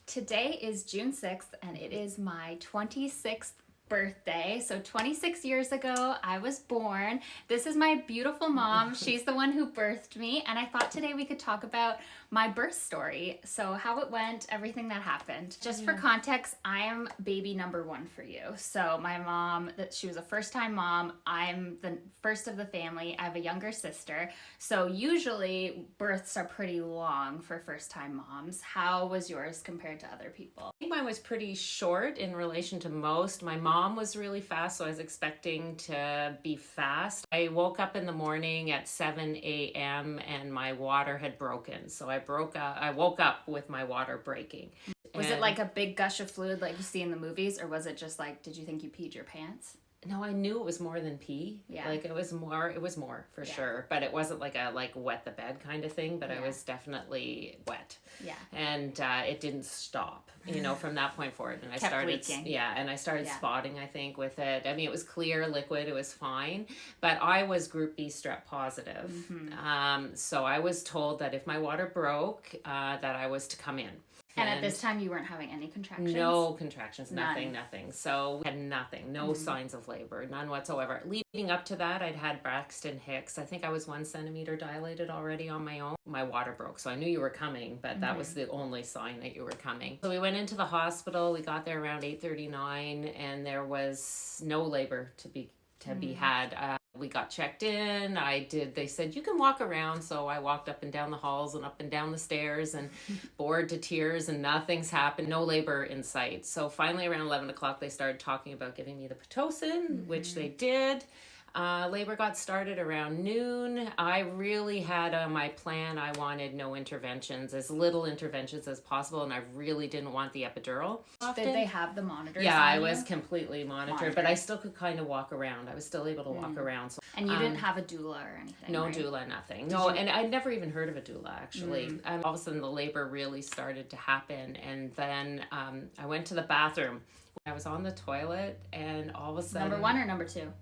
Today is June 6th, and it is my 26th birthday. So 26 years ago, I was born. This is my beautiful mom. She's the one who birthed me, and I thought today we could talk about my birth story. So how it went, everything that happened. Just for context, I am baby number one for you. So my mom, she was a first-time mom. I'm the first of the family. I have a younger sister. So usually births are pretty long for first-time moms. How was yours compared to other people? I think mine was pretty short in relation to most. My mom was really fast, so I was expecting to be fast. I woke up in the morning at 7 a.m. and my water had broken. So I woke up with my water breaking. Was it like a big gush of fluid like you see in the movies, or was it just like, did you think you peed your pants? No, I knew it was more than pee. Yeah. Like it was more for sure. But it wasn't like a wet the bed kind of thing, but I was definitely wet. Yeah. And it didn't stop, from that point forward. And I Kept started leaking. I started spotting, I think, with it. I mean, it was clear liquid, it was fine, but I was group B strep positive. Mm-hmm. So I was told that if my water broke, that I was to come in. And at this time, you weren't having any contractions? No contractions, None. nothing. So we had nothing, no signs of labor, none whatsoever. Leading up to that, I'd had Braxton Hicks. I think I was 1 centimeter dilated already on my own. My water broke, so I knew you were coming, but that was the only sign that you were coming. So we went into the hospital. We got there around 8:39, and there was no labor to be had. We got checked in. They said, you can walk around. So I walked up and down the halls and up and down the stairs and bored to tears, and nothing's happened. No labor in sight. So finally around 11 o'clock, they started talking about giving me the Pitocin, which they did. Labor got started around noon. I really had my plan. I wanted no interventions, as little interventions as possible, and I really didn't want the epidural. Did they have the monitors? Yeah, on I you? was completely monitored, but I still could kind of walk around. I was still able to walk around. So, And you didn't have a doula or anything? no right? doula, nothing. And I'd never even heard of a doula, actually. And all of a sudden, the labor really started to happen, and then I went to the bathroom. I was on the toilet, and all of a sudden... Number one or number two?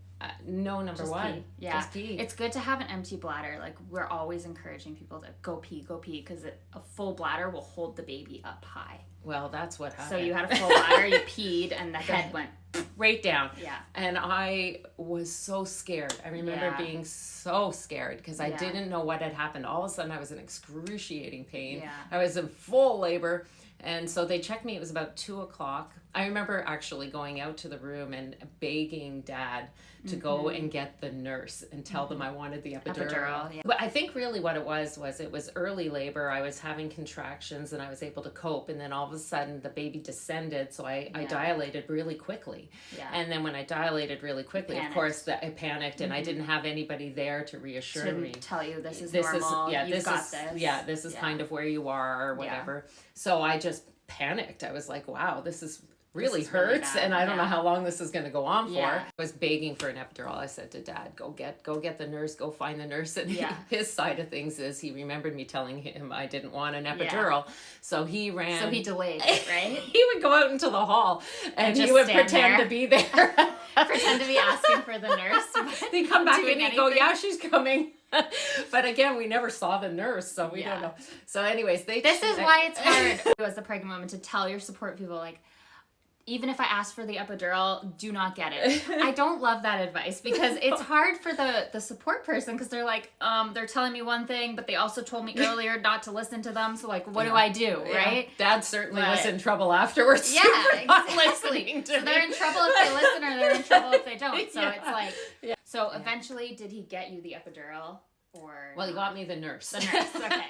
No, number Just one. pee. Yeah. Just pee. It's good to have an empty bladder. Like, we're always encouraging people to go pee, because a full bladder will hold the baby up high. Well, that's what happened. So you had a full bladder, you peed, and the head went right down. Yeah. And I was so scared. I remember being so scared because I didn't know what had happened. All of a sudden, I was in excruciating pain. Yeah. I was in full labor. And so they checked me. It was about 2 o'clock. I remember actually going out to the room and begging Dad to go and get the nurse and tell them I wanted the epidural. Yeah. But I think really what it was early labor. I was having contractions and I was able to cope. And then all of a sudden the baby descended. So I dilated really quickly. Yeah. And then when I dilated really quickly, of course, I panicked and I didn't have anybody there to reassure me. Tell you this is normal. You've got this. Yeah, this is kind of where you are or whatever. So I just panicked. I was like, wow, this really hurts, really and I don't know how long this is going to go on for. Yeah. I was begging for an epidural. I said to Dad, go get the nurse, go find the nurse. And his side of things is he remembered me telling him I didn't want an epidural. So he ran. So he delayed it, right? He would go out into the hall and he would pretend to be there. Pretend to be asking for the nurse. He'd come back and he'd go, yeah, she's coming. But again, we never saw the nurse, so we don't know. So anyways, this is why it's hard as the pregnant woman to tell your support people, like, even if I ask for the epidural, do not get it. I don't love that advice because it's hard for the support person because they're like, they're telling me one thing, but they also told me earlier not to listen to them. So like, what do I do, right? Dad certainly was in trouble afterwards. Yeah, exactly. So they're in trouble if they listen or they're in trouble if they don't. So it's like, so eventually did he get you the epidural? Well, he got me the nurse. The nurse, okay.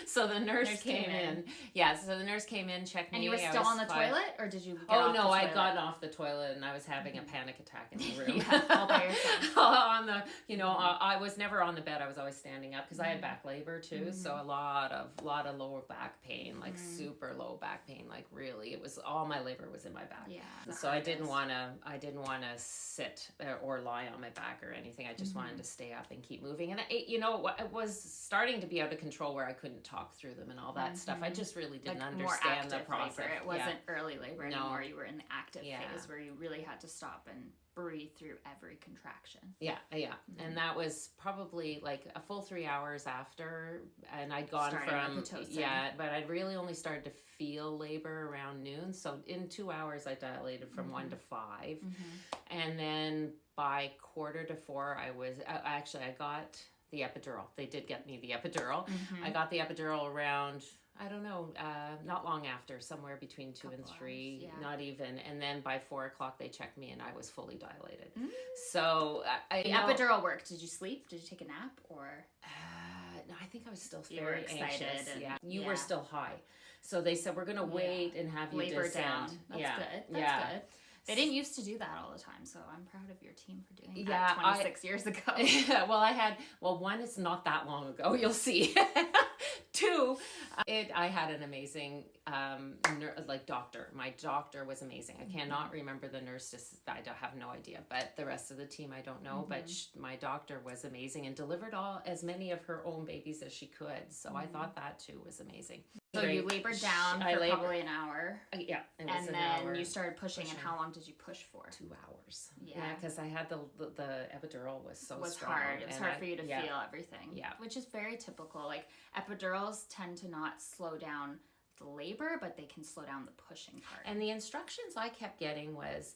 So the nurse came in. Yeah, so the nurse came in, checked me. And you were still on the toilet, or did you get Oh, off no, the I'd toilet? gotten off the toilet, and I was having a panic attack in the room. All by yourself. On the, I was never on the bed. I was always standing up because I had back labor too. So a lot of lower back pain, like super low back pain, like really, it was all my labor was in my back. Yeah. So I didn't want to sit or lie on my back or anything. I just wanted to stay up and keep moving. And know, it was starting to be out of control where I couldn't talk through them and all that stuff. I just really didn't understand the process. Labor. It wasn't early labor anymore. No. You were in the active phase where you really had to stop and breathe through every contraction. Yeah. And that was probably like a full 3 hours after, and I'd gone from but I'd really only started to feel labor around noon. So in 2 hours I dilated from 1 to 5. And then by 3:45 I got the epidural. They did get me the epidural. I got the epidural around, I don't know, not long after, somewhere between 2 and 3, not even. And then by 4:00 they checked me and I was fully dilated. So the epidural worked. Did you sleep? Did you take a nap or? No, I think I was still very anxious. You were still high. So they said, we're going to wait and have you labor descend. down. That's good. That's good. They didn't used to do that all the time, so I'm proud of your team for doing that 26 years ago. Well, one, it's not that long ago, you'll see. 2, I had an amazing doctor. My doctor was amazing. I cannot remember the nurse, I have no idea, but the rest of the team I don't know, but my doctor was amazing and delivered as many of her own babies as she could, so I thought that too was amazing. So you labored down for probably an hour. Yeah. And then you started pushing, and how long did you push for? 2 hours. Yeah, because I had the epidural was so strong. Hard. It was hard for you to feel everything. Yeah. Which is very typical. Like, epidurals tend to not slow down the labor, but they can slow down the pushing part. And the instructions I kept getting was,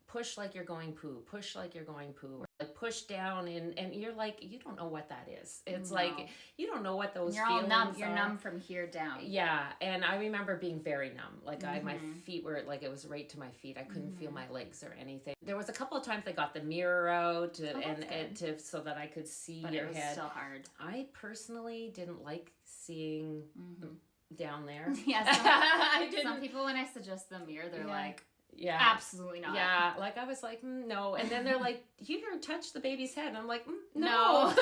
push like you're going poo, push like you're going poo, or like push down, and you're like, you don't know what that is. It's like, you don't know what those feelings all numb. You're numb from here down. Yeah, and I remember being very numb. Like my feet were, like it was right to my feet. I couldn't feel my legs or anything. There was a couple of times they got the mirror out so that I could see your head. But it was still hard. I personally didn't like seeing down there. Yeah, some people, when I suggest the mirror, they're like, yeah, absolutely not. Yeah, like I was like, no. And then they're like, you here touch the baby's head. And I'm like, no.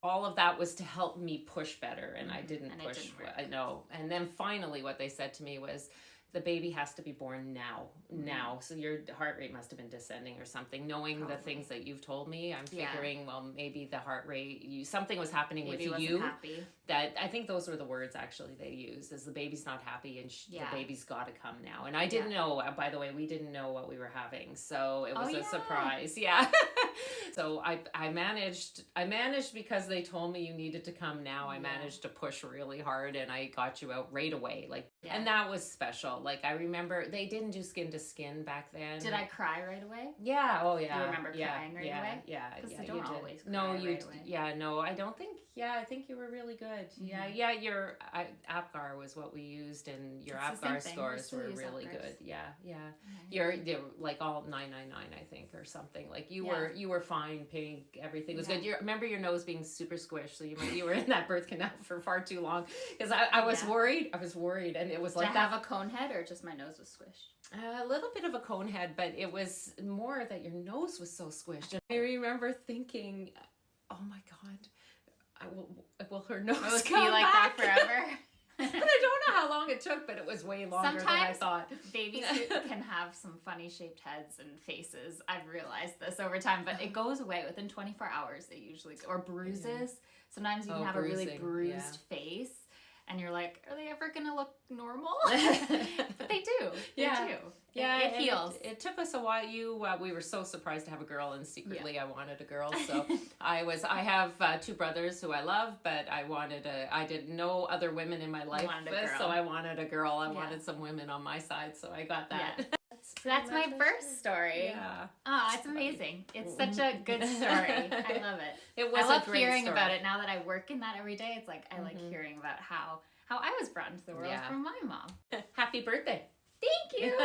All of that was to help me push better, and I didn't push. I know. And then finally what they said to me was, the baby has to be born now. So your heart rate must have been descending or something. Knowing the things that you've told me, I'm figuring, well, maybe the heart rate, something was happening with you. Happy. That, I think those were the words actually they used, is the baby's not happy and the baby's got to come now. And I didn't know, by the way, we didn't know what we were having. So it was a surprise. Yeah. So I managed because they told me you needed to come now. I managed to push really hard and I got you out right away. And that was special. Like, I remember they didn't do skin to skin back then. Did I cry right away? Yeah. Oh, yeah. Do you rember crying right away? Yeah. Because they don't always cry right away. Yeah, no, I don't think. Yeah, I think you were really good. Yeah. Your APGAR was what we used, and your APGAR scores were really good. Yeah. You're like all 999, I think, or something. Like you were fine, pink, everything was good. You remember your nose being super squished, so you were in that birth canal for far too long, because I was worried. I was worried, and it was like, did I have a cone head, or just my nose was squished? A little bit of a cone head, but it was more that your nose was so squished. And I remember thinking, oh my God, will her nose be like back? that forever? And I don't know how long it took, but it was way longer than I thought. Babies can have some funny shaped heads and faces. I've realized this over time, but it goes away within 24 hours. They usually or bruises. Sometimes you can have a really bruised face. And you're like, are they ever going to look normal? But they do. They do. Yeah, it heals. It took us a while. We were so surprised to have a girl, and secretly I wanted a girl. So I have 2 brothers who I love, but I did no other women in my life. So I wanted a girl. I wanted some women on my side. So I got that. Yeah. That's my first story. Yeah. Oh, it's amazing. It's such a good story. I love it. I love hearing about it now that I work in that every day. It's like I like hearing about how I was brought into the world from my mom. Happy birthday. Thank you.